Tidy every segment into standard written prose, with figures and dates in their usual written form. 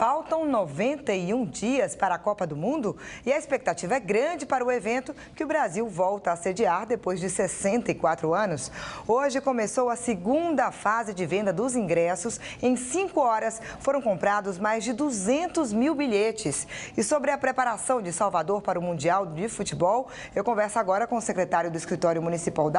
Faltam 91 dias para a Copa do Mundo e a expectativa é grande para o evento que o Brasil volta a sediar depois de 64 anos. Hoje começou a segunda fase de venda dos ingressos. Em 5 horas foram comprados mais de 200 mil bilhetes. E sobre a preparação de Salvador para o Mundial de Futebol, eu converso agora com o secretário do Escritório Municipal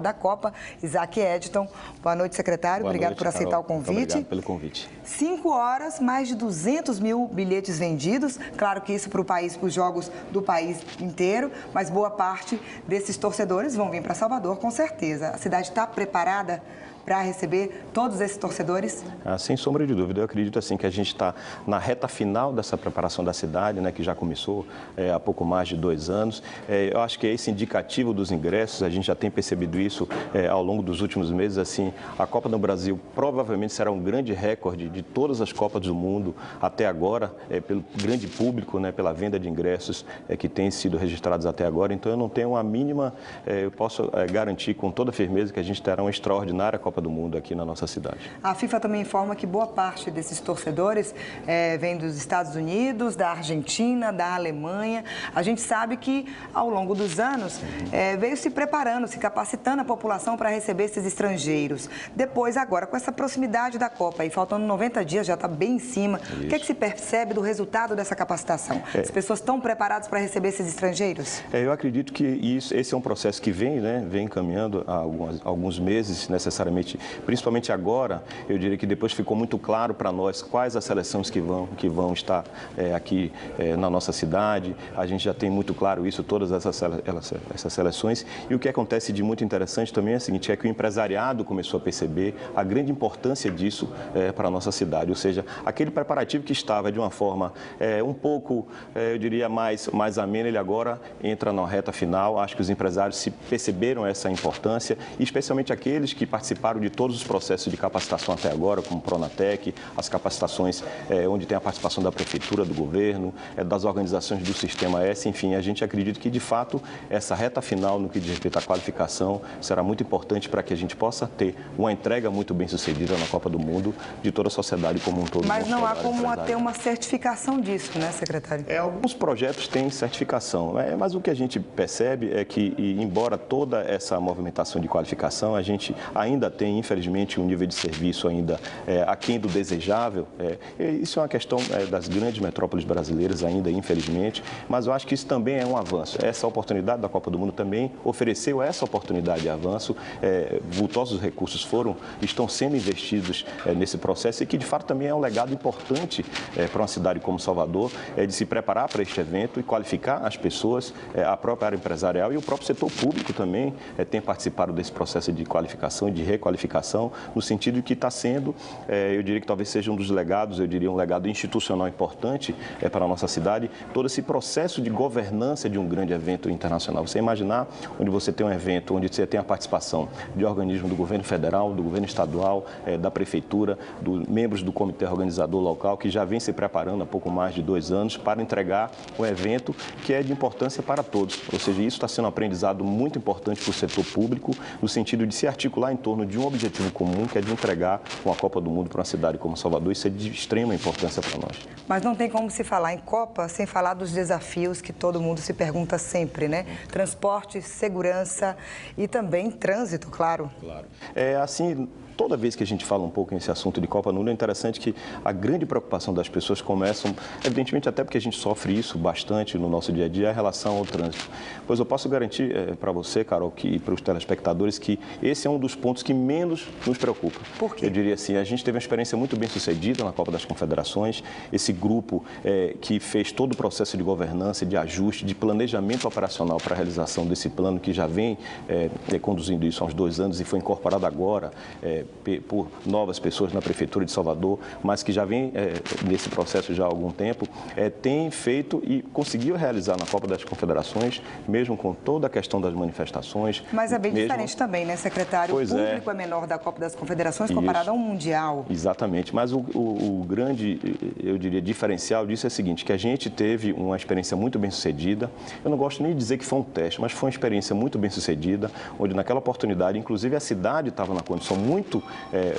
da Copa, Isaac Edton. Boa noite, secretário. Obrigado por aceitar o convite. Muito obrigado pelo convite. 5 horas, mais de 200 mil bilhetes vendidos. Claro que isso para o país, para os jogos do país inteiro, mas boa parte desses torcedores vão vir para Salvador, com certeza. A cidade está preparada para receber todos esses torcedores? Sem sombra de dúvida. Eu acredito assim que a gente está na reta final dessa preparação da cidade, né, que já começou há pouco mais de 2 anos. Eu acho que é esse indicativo dos ingressos, a gente já tem percebido isso ao longo dos últimos meses. Assim, a Copa do Brasil provavelmente será um grande recorde de todas as Copas do Mundo até agora, pelo grande público, né, pela venda de ingressos que têm sido registrados até agora. Então, eu não tenho a mínima, eu posso garantir com toda firmeza que a gente terá uma extraordinária Copa do Mundo aqui na nossa cidade. A FIFA também informa que boa parte desses torcedores vem dos Estados Unidos, da Argentina, da Alemanha. A gente sabe que ao longo dos anos veio se preparando, se capacitando a população para receber esses estrangeiros. Depois, agora, com essa proximidade da Copa e faltando 90 dias, já está bem em cima. Isso. O que é que se percebe do resultado dessa capacitação? As pessoas estão preparadas para receber esses estrangeiros? Eu acredito que esse é um processo que vem caminhando há alguns meses, necessariamente. Principalmente agora, eu diria que depois ficou muito claro para nós quais as seleções que vão estar aqui na nossa cidade. A gente já tem muito claro isso, todas essas seleções. E o que acontece de muito interessante também é o seguinte, é que o empresariado começou a perceber a grande importância disso para a nossa cidade. Ou seja, aquele preparativo que estava de uma forma um pouco, eu diria, mais amena, ele agora entra na reta final. Acho que os empresários se perceberam essa importância, e especialmente aqueles que participaram de todos os processos de capacitação até agora, como o Pronatec, as capacitações onde tem a participação da Prefeitura, do Governo, das organizações do Sistema S, enfim, a gente acredita que, de fato, essa reta final no que diz respeito à qualificação será muito importante para que a gente possa ter uma entrega muito bem sucedida na Copa do Mundo de toda a sociedade como um todo. Mas não há como ter uma certificação disso, né, secretário? Alguns projetos têm certificação, mas o que a gente percebe é que, embora toda essa movimentação de qualificação, a gente ainda tem, infelizmente, um nível de serviço ainda aquém do desejável. Isso é uma questão das grandes metrópoles brasileiras ainda, infelizmente, mas eu acho que isso também é um avanço. Essa oportunidade da Copa do Mundo também ofereceu essa oportunidade de avanço. Vultosos recursos estão sendo investidos nesse processo, e que, de fato, também é um legado importante para uma cidade como Salvador, de se preparar para este evento e qualificar as pessoas, a própria área empresarial e o próprio setor público também tem participado desse processo de qualificação e de requalificação, no sentido de que está sendo, eu diria que talvez seja um dos legados, eu diria um legado institucional importante para a nossa cidade, todo esse processo de governança de um grande evento internacional. Você imaginar onde você tem um evento, onde você tem a participação de organismos do governo federal, do governo estadual, da prefeitura, dos membros do comitê organizador local, que já vem se preparando há pouco mais de 2 anos para entregar um evento que é de importância para todos. Ou seja, isso está sendo um aprendizado muito importante para o setor público, no sentido de se articular em torno de um objetivo comum, que é de entregar uma Copa do Mundo para uma cidade como Salvador. Isso é de extrema importância para nós. Mas não tem como se falar em Copa sem falar dos desafios que todo mundo se pergunta sempre, né? Transporte, segurança e também trânsito, claro. Claro. Assim, toda vez que a gente fala um pouco nesse assunto de Copa do Mundo, é interessante que a grande preocupação das pessoas começam, evidentemente, até porque a gente sofre isso bastante no nosso dia a dia, a relação ao trânsito. Pois eu posso garantir para você, Carol, e para os telespectadores, que esse é um dos pontos que menos nos preocupa. Por quê? Eu diria assim, a gente teve uma experiência muito bem sucedida na Copa das Confederações, esse grupo que fez todo o processo de governança, de ajuste, de planejamento operacional para a realização desse plano, que já vem conduzindo isso há uns 2 anos e foi incorporado agora por novas pessoas na Prefeitura de Salvador, mas que já vem nesse processo já há algum tempo, tem feito e conseguiu realizar na Copa das Confederações, mesmo com toda a questão das manifestações. Mas é bem diferente também, né, secretário? Pois o público é menor da Copa das Confederações comparado Isso. a um Mundial. Exatamente, mas o grande, eu diria, diferencial disso é o seguinte, que a gente teve uma experiência muito bem sucedida. Eu não gosto nem de dizer que foi um teste, mas foi uma experiência muito bem sucedida, onde naquela oportunidade, inclusive a cidade estava na condição muito muito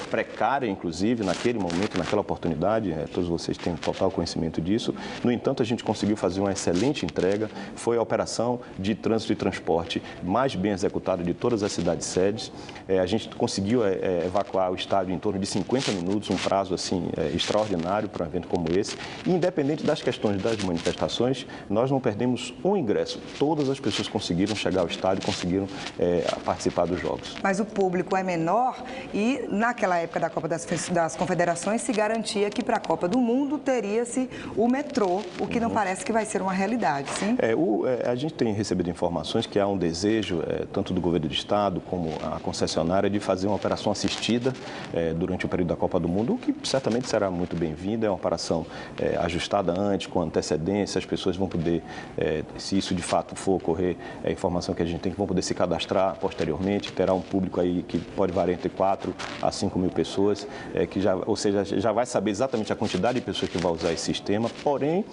precária, inclusive, naquele momento, naquela oportunidade, todos vocês têm total conhecimento disso. No entanto, a gente conseguiu fazer uma excelente entrega, foi a operação de trânsito e transporte mais bem executada de todas as cidades sedes. A gente conseguiu evacuar o estádio em torno de 50 minutos, um prazo assim extraordinário para um evento como esse. E, independente das questões das manifestações, nós não perdemos um ingresso. Todas as pessoas conseguiram chegar ao estádio, conseguiram participar dos jogos. Mas o público é menor e, naquela época da Copa das Confederações, se garantia que para a Copa do Mundo teria-se o metrô, o que não parece que vai ser uma realidade, sim? A gente tem recebido informações que há um desejo, tanto do governo do estado como a concessionária, de fazer uma operação assistida durante o período da Copa do Mundo, o que certamente será muito bem-vindo. É uma operação ajustada antes, com antecedência. As pessoas vão poder, se isso de fato for ocorrer, a informação que a gente tem, que vão poder se cadastrar posteriormente. Terá um público aí que pode variar entre 4 a 5 mil pessoas, ou seja, já vai saber exatamente a quantidade de pessoas que vão usar esse sistema. Porém,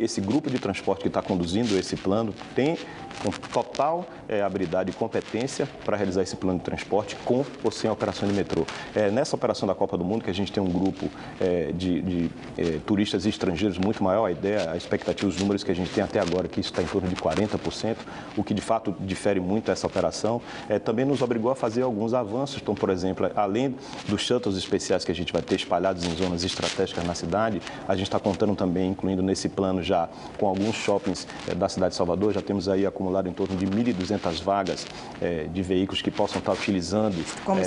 esse grupo de transporte que está conduzindo esse plano tem com total habilidade e competência para realizar esse plano de transporte com ou sem a operação de metrô. Nessa operação da Copa do Mundo, que a gente tem um grupo de turistas estrangeiros muito maior, a expectativa, os números que a gente tem até agora, que isso está em torno de 40%, o que de fato difere muito essa operação, também nos obrigou a fazer alguns avanços. Então, por exemplo, além dos shuttles especiais que a gente vai ter espalhados em zonas estratégicas na cidade, a gente está contando também, incluindo nesse plano já, com alguns shoppings da cidade de Salvador. Já temos aí acumulado em torno de 1.200 vagas de veículos que possam estar utilizando como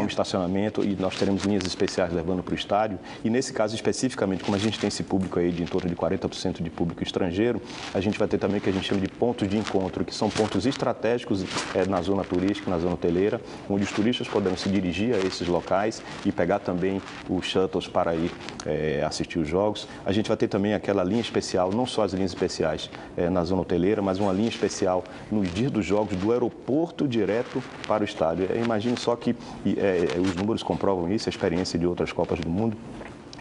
estacionamento, e nós teremos linhas especiais levando para o estádio. E nesse caso especificamente, como a gente tem esse público aí de em torno de 40% de público estrangeiro, a gente vai ter também o que a gente chama de pontos de encontro, que são pontos estratégicos na zona turística, na zona hoteleira, onde os turistas poderão se dirigir a esses locais e pegar também os shuttles para ir assistir os jogos. A gente vai ter também aquela linha especial, não só as linhas especiais na zona hoteleira, mas uma linha especial nos dias dos jogos, do aeroporto direto para o estádio. Imagine só que os números comprovam isso, a experiência de outras Copas do Mundo.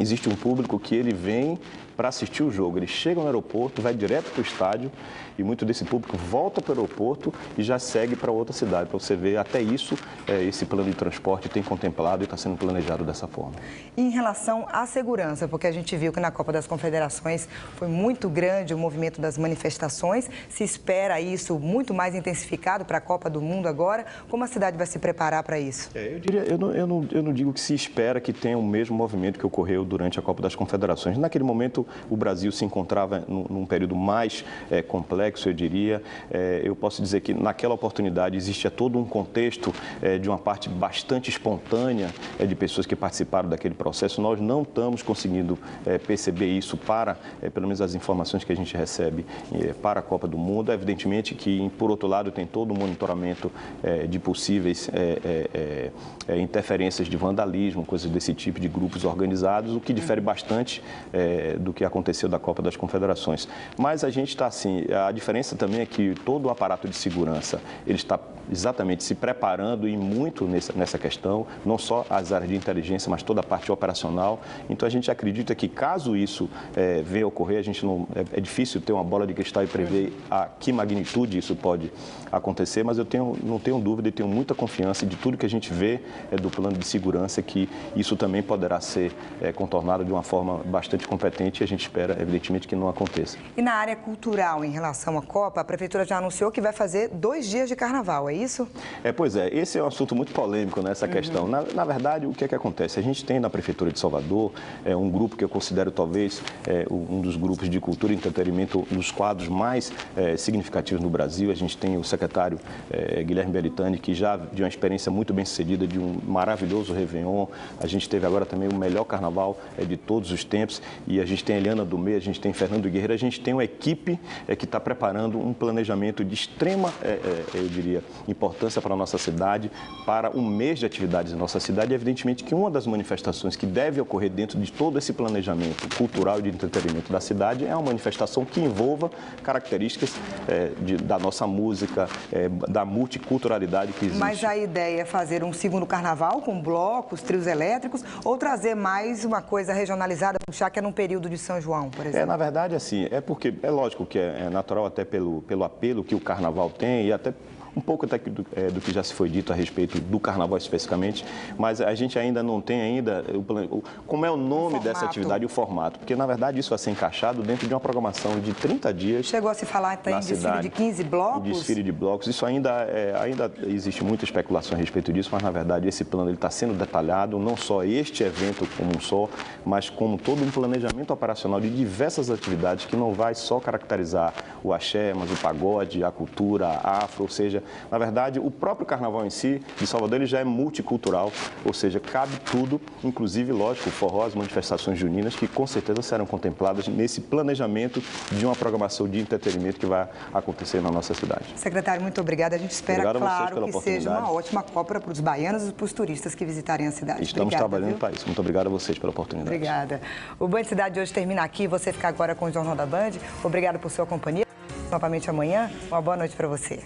Existe um público que ele vem para assistir o jogo, ele chega no aeroporto, vai direto para o estádio e muito desse público volta para o aeroporto e já segue para outra cidade. Para você ver, até isso, esse plano de transporte tem contemplado e está sendo planejado dessa forma. Em relação à segurança, porque a gente viu que na Copa das Confederações foi muito grande o movimento das manifestações, se espera isso muito mais intensificado para a Copa do Mundo agora. Como a cidade vai se preparar para isso? Eu não digo que se espera que tenha o mesmo movimento que ocorreu durante a Copa das Confederações. Naquele momento, o Brasil se encontrava num período mais complexo, eu diria. Eu posso dizer que naquela oportunidade existia todo um contexto de uma parte bastante espontânea de pessoas que participaram daquele processo. Nós não estamos conseguindo perceber isso para, pelo menos as informações que a gente recebe para a Copa do Mundo. Evidentemente que, por outro lado, tem todo um monitoramento de possíveis interferências de vandalismo, coisas desse tipo, de grupos organizados, o que difere bastante do que aconteceu da Copa das Confederações. Mas a gente está assim, a diferença também é que todo o aparato de segurança, ele está exatamente se preparando e muito nessa questão, não só as áreas de inteligência, mas toda a parte operacional. Então a gente acredita que, caso isso venha a ocorrer, a gente não, é difícil ter uma bola de cristal e prever a que magnitude isso pode acontecer, mas eu não tenho dúvida e tenho muita confiança de tudo que a gente vê do plano de segurança, que isso também poderá ser contornado de uma forma bastante competente, e a gente espera, evidentemente, que não aconteça. E na área cultural, em relação à Copa, a Prefeitura já anunciou que vai fazer 2 dias de carnaval, é isso? Pois é, esse é um assunto muito polêmico nessa questão. Na verdade, o que é que acontece? A gente tem na Prefeitura de Salvador um grupo que eu considero talvez um dos grupos de cultura e entretenimento, um dos quadros mais significativos no Brasil. A gente tem o secretário Guilherme Belitani, que já de uma experiência muito bem sucedida, de um maravilhoso Réveillon. A gente teve agora também o melhor carnaval de todos os tempos, e a gente tem a Eliana Dumê, a gente tem Fernando Guerreiro, a gente tem uma equipe que está preparando um planejamento de extrema, eu diria, importância para a nossa cidade, para um mês de atividades na nossa cidade. E evidentemente que uma das manifestações que deve ocorrer dentro de todo esse planejamento cultural e de entretenimento da cidade é uma manifestação que envolva características da nossa música, da multiculturalidade que existe. Mas a ideia é fazer um segundo carnaval com blocos, trios elétricos, ou trazer mais uma coisa regionalizada, puxar que é num período de São João, por exemplo? Na verdade, assim, porque é lógico que é natural até pelo apelo que o carnaval tem, e até um pouco muito do que já se foi dito a respeito do carnaval especificamente, mas a gente ainda não tem como é o nome dessa atividade e o formato, porque na verdade isso vai ser encaixado dentro de uma programação de 30 dias. Chegou a se falar em desfile de 15 blocos? Desfile de blocos, isso ainda existe muita especulação a respeito disso, mas na verdade esse plano está sendo detalhado, não só este evento como um só, mas como todo um planejamento operacional de diversas atividades que não vai só caracterizar o axé, mas o pagode, a cultura, a afro, ou seja, na verdade o próprio carnaval em si de Salvador ele já é multicultural, ou seja, cabe tudo, inclusive, lógico, o forró, as manifestações juninas, que com certeza serão contempladas nesse planejamento de uma programação de entretenimento que vai acontecer na nossa cidade. Secretário, muito obrigada. A gente espera, claro, que seja uma ótima Copa para os baianos e para os turistas que visitarem a cidade. Estamos trabalhando para isso. Muito obrigado a vocês pela oportunidade. Obrigada. O Band Cidade de hoje termina aqui. Você fica agora com o Jornal da Band. Obrigado por sua companhia. Novamente amanhã. Uma boa noite para você.